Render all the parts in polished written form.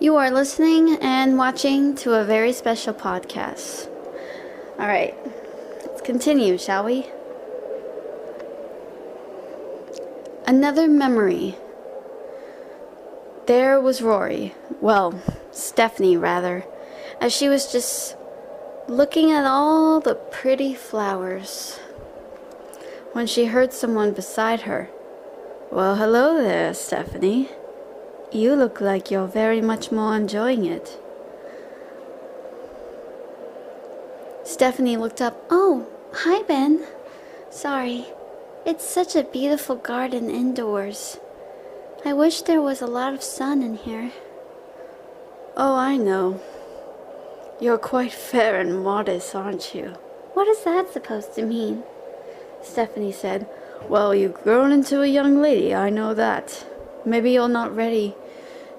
You are listening and watching to a very special podcast. Alright, let's continue, shall we? Another memory. There was Rory, well, Stephanie rather, as she was just looking at all the pretty flowers, when she heard someone beside her. Well, hello there, Stephanie. You look like you're very much more enjoying it. Stephanie looked up. Oh, hi, Ben. Sorry. It's such a beautiful garden indoors. I wish there was a lot of sun in here. Oh, I know. You're quite fair and modest, aren't you? What is that supposed to mean? Stephanie said. Well, you've grown into a young lady, I know that. Maybe you're not ready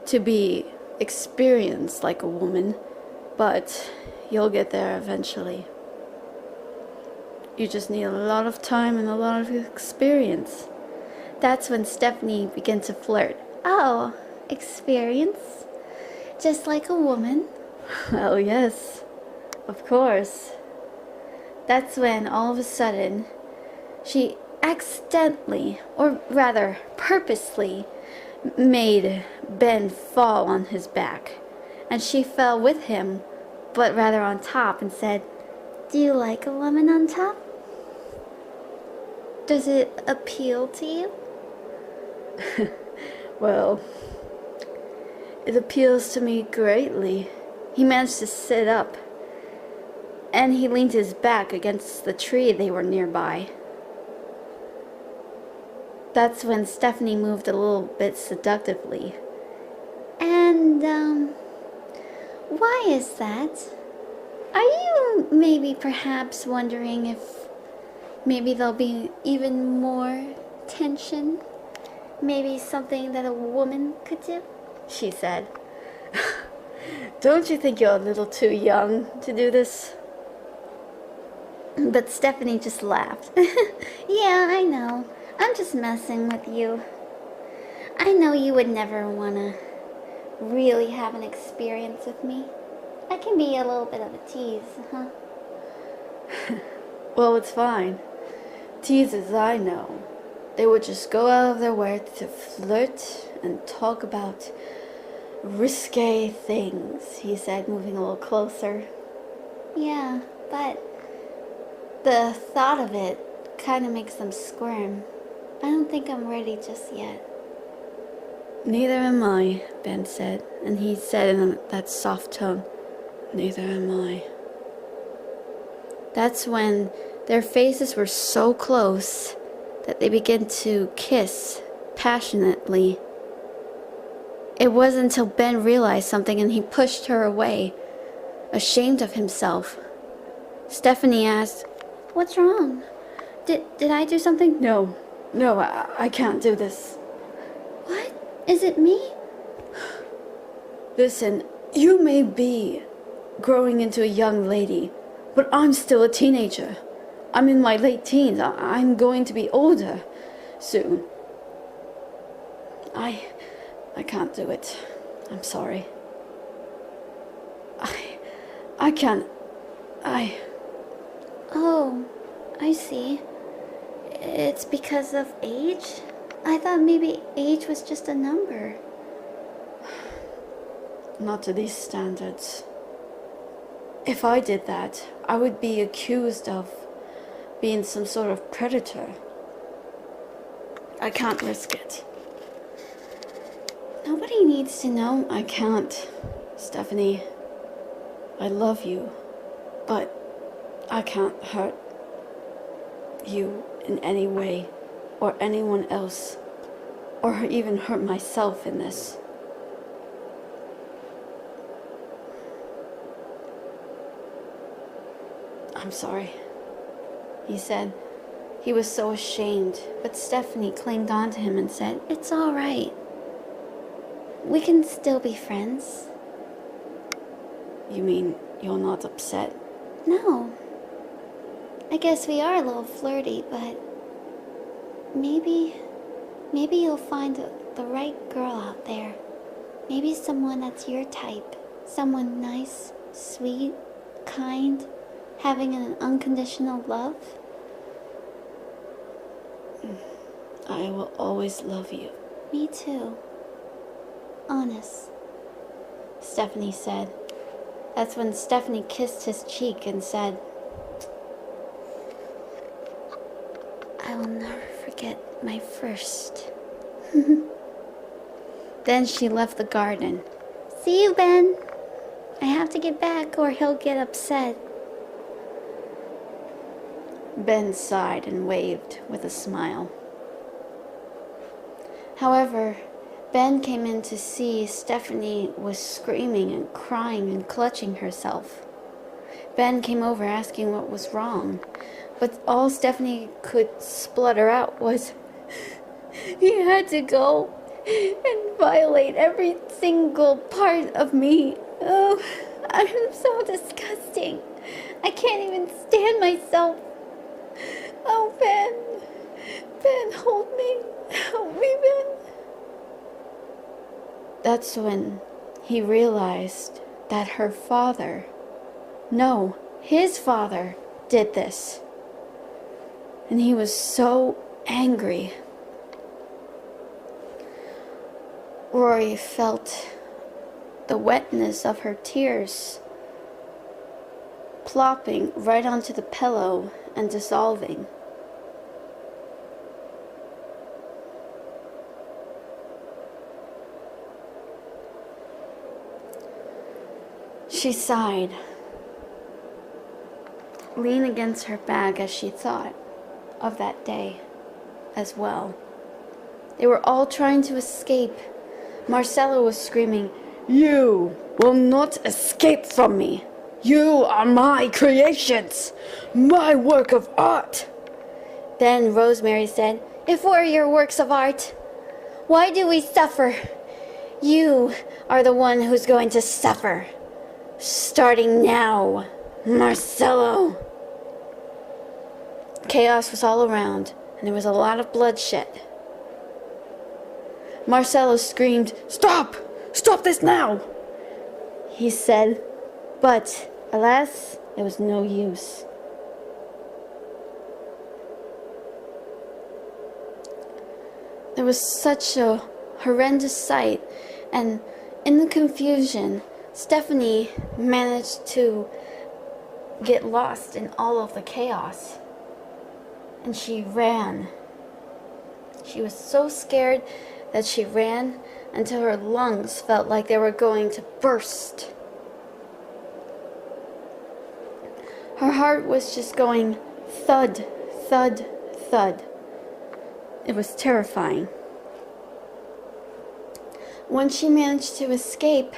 to be experienced like a woman, but you'll get there eventually. You just need a lot of time and a lot of experience. That's when Stephanie began to flirt. Oh, experience? Just like a woman? Well, yes, of course. That's when all of a sudden she accidentally, or rather purposely, made Ben fall on his back, and she fell with him, but rather on top, and said, "Do you like a woman on top? Does it appeal to you?" Well, it appeals to me greatly. He managed to sit up, and he leaned his back against the tree they were nearby. That's when Stephanie moved a little bit seductively. And, why is that? Are you maybe perhaps wondering if maybe there'll be even more tension? Maybe something that a woman could do? She said. Don't you think you're a little too young to do this? But Stephanie just laughed. Yeah, I know. I'm just messing with you. I know you would never want to really have an experience with me. I can be a little bit of a tease, huh? Well, it's fine. Teasers, I know. They would just go out of their way to flirt and talk about risque things, he said, moving a little closer. Yeah, but the thought of it kind of makes them squirm. I don't think I'm ready just yet. Neither am I, Ben said, and he said in that soft tone, neither am I. That's when their faces were so close that they began to kiss passionately. It wasn't until Ben realized something and he pushed her away, ashamed of himself. Stephanie asked, "What's wrong? Did I do something?" No, I can't do this. What? Is it me? Listen, you may be growing into a young lady, but I'm still a teenager. I'm in my late teens. I'm going to be older soon. I can't do it. I'm sorry. I can't. Oh, I see. It's because of age? I thought maybe age was just a number. Not to these standards. If I did that, I would be accused of being some sort of predator. I can't risk it. Nobody needs to know. I can't. Stephanie, I love you, but I can't hurt you in any way, or anyone else, or even hurt myself in this. I'm sorry, he said. He was so ashamed, but Stephanie clinged on to him and said, "It's all right. We can still be friends." You mean you're not upset? No. I guess we are a little flirty, but maybe you'll find the right girl out there. Maybe someone that's your type. Someone nice, sweet, kind, having an unconditional love. I will always love you. Me too. Honest, Stephanie said. That's when Stephanie kissed his cheek and said, I will never forget my first. Then she left the garden. See you, Ben. I have to get back or he'll get upset. Ben sighed and waved with a smile. However, Ben came in to see Stephanie was screaming and crying and clutching herself. Ben came over asking what was wrong, but all Stephanie could splutter out was, "He had to go and violate every single part of me. Oh, I'm so disgusting. I can't even stand myself. Oh, Ben, hold me. Help me, Ben." That's when he realized that her father, no, his father, did this. And he was so angry. Rory felt the wetness of her tears plopping right onto the pillow and dissolving. She sighed, leaned against her bag as she thought of that day as well. They were all trying to escape. Marcello was screaming, "You will not escape from me. You are my creations, my work of art." Then Rosemary said, "If we're your works of art, why do we suffer? You are the one who's going to suffer. Starting now, Marcello." Chaos was all around, and there was a lot of bloodshed. Marcello screamed, "Stop! Stop this now!" he said, but alas, it was no use. There was such a horrendous sight, and in the confusion, Stephanie managed to get lost in all of the chaos, and she ran. She was so scared that she ran until her lungs felt like they were going to burst. Her heart was just going thud, thud, thud. It was terrifying. When she managed to escape,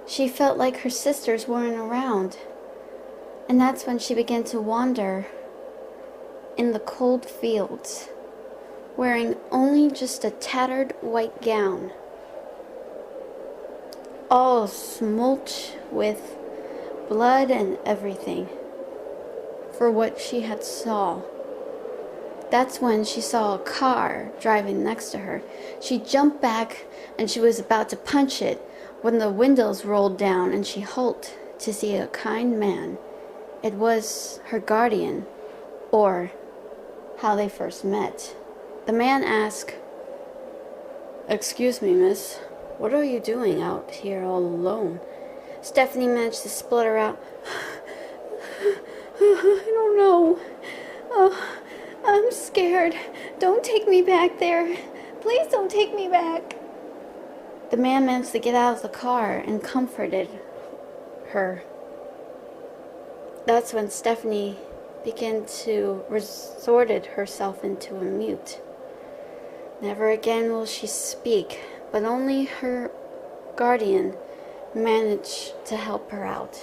she felt like her sisters weren't around. And that's when she began to wander in the cold fields, wearing only just a tattered white gown, all smoked with blood and everything, for what she had saw. That's when she saw a car driving next to her. She jumped back and she was about to punch it when the windows rolled down and she halted to see a kind man. It was her guardian, or how they first met. The man asked, "Excuse me, miss, what are you doing out here all alone?" Stephanie managed to splutter out, "I don't know. I'm scared. Don't take me back there. Please don't take me back." The man managed to get out of the car and comforted her. That's when Stephanie began to resorted herself into a mute. Never again will she speak, but only her guardian managed to help her out.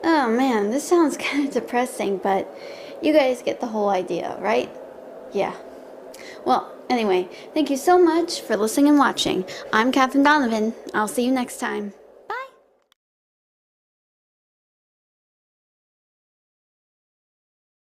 Oh man, this sounds kind of depressing, but you guys get the whole idea, right? Yeah. Well, anyway, thank you so much for listening and watching. I'm Catherine Donovan. I'll see you next time.